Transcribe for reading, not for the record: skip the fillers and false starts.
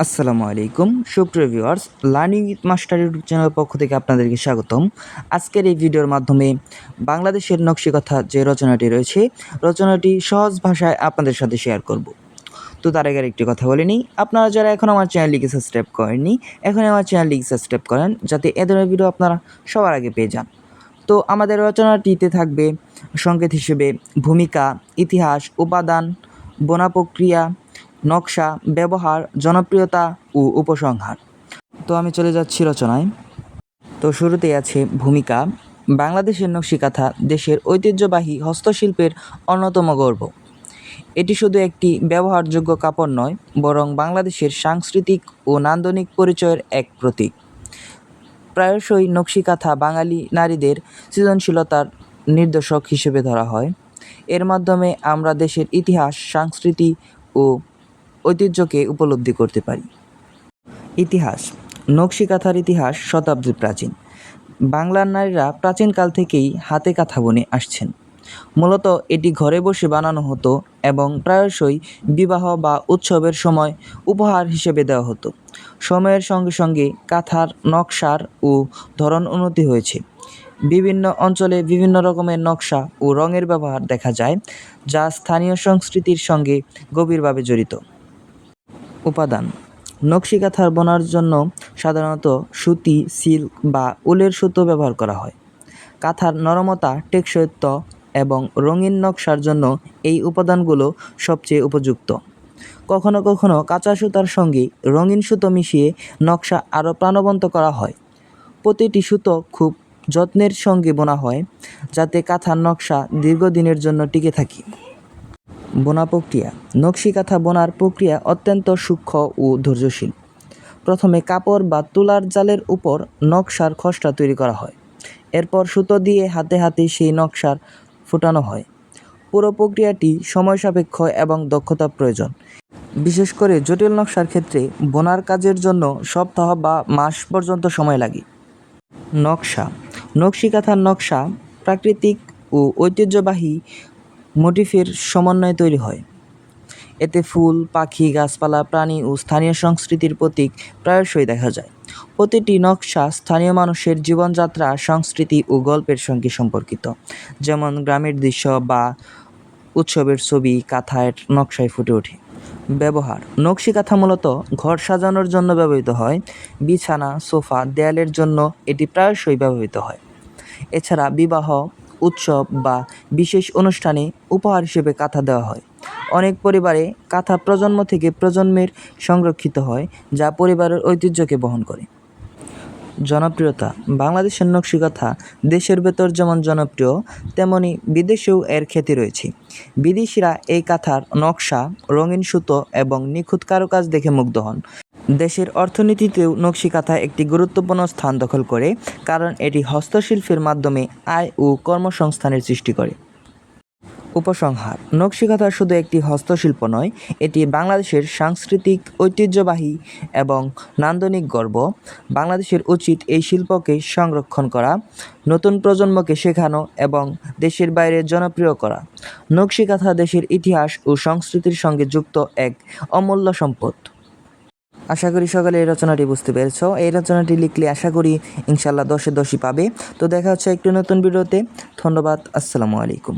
আসসালামু আলাইকুম সুপ্রিয় viewers, learning with master YouTube চ্যানেলের পক্ষ থেকে আপনাদেরকে স্বাগতম। আজকের এই ভিডিওর মাধ্যমে বাংলাদেশের নকশিকাথা যে রচনাটি রয়েছে, রচনাটি সহজ ভাষায় আপনাদের সাথে শেয়ার করব। তো তার আগে একটি কথা বলে নিই, আপনারা যারা এখন আমার চ্যানেলটিকে সাবস্ক্রাইব করেননি, এখন আমার চ্যানেলটিকে সাবস্ক্রাইব করেন যাতে এ ধরনের ভিডিও আপনারা সবার আগে পেয়ে যান। তো আমাদের রচনাটিতে থাকবে সংকেত হিসেবে ভূমিকা, ইতিহাস, উপাদান, বোনা প্রক্রিয়া, নকশা, ব্যবহার, জনপ্রিয়তা ও উপসংহার। তো আমি চলে যাচ্ছি রচনায়। তো শুরুতেই আছে ভূমিকা। বাংলাদেশের নকশিকাঁথা দেশের ঐতিহ্যবাহী হস্তশিল্পের অন্যতম গর্ব। এটি শুধু একটি ব্যবহারযোগ্য কাপড় নয়, বরং বাংলাদেশের সাংস্কৃতিক ও নান্দনিক পরিচয়ের এক প্রতীক। প্রায়শই নকশিকাঁথা বাঙালি নারীদের সৃজনশীলতার নির্দেশক হিসেবে ধরা হয়। এর মাধ্যমে আমরা দেশের ইতিহাস, সংস্কৃতি ও ঐতিহ্যকে উপলব্ধি করতে পারি। ইতিহাস। নকশিকাঁথার ইতিহাস শতাব্দী প্রাচীন। বাংলার নারীরা প্রাচীনকাল থেকেই হাতে কাঁথা বুনে আসছেন। মূলত এটি ঘরে বসে বানানো হতো এবং প্রায়শই বিবাহ বা উৎসবের সময় উপহার হিসেবে দেওয়া হতো। সময়ের সঙ্গে সঙ্গে কাঁথার নকশার ও ধরন উন্নতি হয়েছে। বিভিন্ন অঞ্চলে বিভিন্ন রকমের নকশা ও রঙের ব্যবহার দেখা যায়, যা স্থানীয় সংস্কৃতির সঙ্গে গভীরভাবে জড়িত। উপাদান। নকশিকাঁথার বোনার জন্য সাধারণত সুতি, সিল্ক বা উলের সুতো ব্যবহার করা হয়। কাঁথার নরমতা, টেকসইত্ব এবং রঙিন নকশার জন্য এই উপাদানগুলো সবচেয়ে উপযুক্ত। কখনো কখনো কাঁচা সুতার সঙ্গে রঙিন সুতো মিশিয়ে নকশা আরও প্রাণবন্ত করা হয়। প্রতিটি সুতো খুব যত্নের সঙ্গে বোনা হয়, যাতে কাঁথার নকশা দীর্ঘদিনের জন্য টিকে থাকে। বোনা প্রক্রিয়া। নকশিকাঁথা বোনার প্রক্রিয়া অত্যন্ত সূক্ষ্ম ও ধৈর্যশীল। প্রথমে কাপড় বা তুলার জালের উপর নকশার খসড়া তৈরি করা হয়। এরপর সুতো দিয়ে হাতে হাতে সেই নকশার ফুটানো হয়। পুরো প্রক্রিয়াটি সময় সাপেক্ষ এবং দক্ষতা প্রয়োজন। বিশেষ করে জটিল নকশার ক্ষেত্রে বোনার কাজের জন্য সপ্তাহ বা মাস পর্যন্ত সময় লাগে। নকশা। নকশিকাঁথার নকশা প্রাকৃতিক ও ঐতিহ্যবাহী মোটিফের সমন্বয়ে তৈরি হয়। এতে ফুল, পাখি, গাছপালা, প্রাণী ও স্থানীয় সংস্কৃতির প্রতীক প্রায়শই দেখা যায়। প্রতিটি নকশা স্থানীয় মানুষের জীবনযাত্রা, সংস্কৃতি ও গল্পের সঙ্গে সম্পর্কিত। যেমন গ্রামের দৃশ্য বা উৎসবের ছবি কাঁথার নকশায় ফুটে ওঠে। ব্যবহার। নকশিকাঁথা মূলত ঘর সাজানোর জন্য ব্যবহৃত হয়। বিছানা, সোফা, দেয়ালের জন্য এটি প্রায়শই ব্যবহৃত হয়। এছাড়া বিবাহ, উৎসব বা বিশেষ অনুষ্ঠানে উপহার হিসেবে কাঁথা দেওয়া হয়। অনেক পরিবারে কাঁথা প্রজন্ম থেকে প্রজন্মের সংরক্ষিত হয়, যা পরিবারের ঐতিহ্যকে বহন করে। জনপ্রিয়তা। বাংলাদেশের নকশিকাঁথা দেশের ভেতর যেমন জনপ্রিয়, তেমনি বিদেশেও এর খ্যাতি রয়েছে। বিদেশিরা এই কাঁথার নকশা, রঙিন সুতো এবং নিখুঁত কারুকাজ দেখে মুগ্ধ হন। দেশের অর্থনীতিতেও নকশিকাঁথা একটি গুরুত্বপূর্ণ স্থান দখল করে, কারণ এটি হস্তশিল্পের মাধ্যমে আয় ও কর্মসংস্থানের সৃষ্টি করে। উপসংহার। নকশিকাঁথা শুধু একটি হস্তশিল্প নয়, এটি বাংলাদেশের সাংস্কৃতিক ঐতিহ্যবাহী এবং নান্দনিক গর্ব। বাংলাদেশের উচিত এই শিল্পকে সংরক্ষণ করা, নতুন প্রজন্মকে শেখানো এবং দেশের বাইরে জনপ্রিয় করা। নকশিকাঁথা দেশের ইতিহাস ও সংস্কৃতির সঙ্গে যুক্ত এক অমূল্য সম্পদ। আশা করি সকালে এই রচনাটি বুঝতে পেরেছ। এই রচনাটি লিখলে আশা করি ইনশাল্লাহ 10-এ 10ই পাবে। তো দেখা হচ্ছে একটি নতুন ভিডিওতে। ধন্যবাদ। আসসালামু আলাইকুম।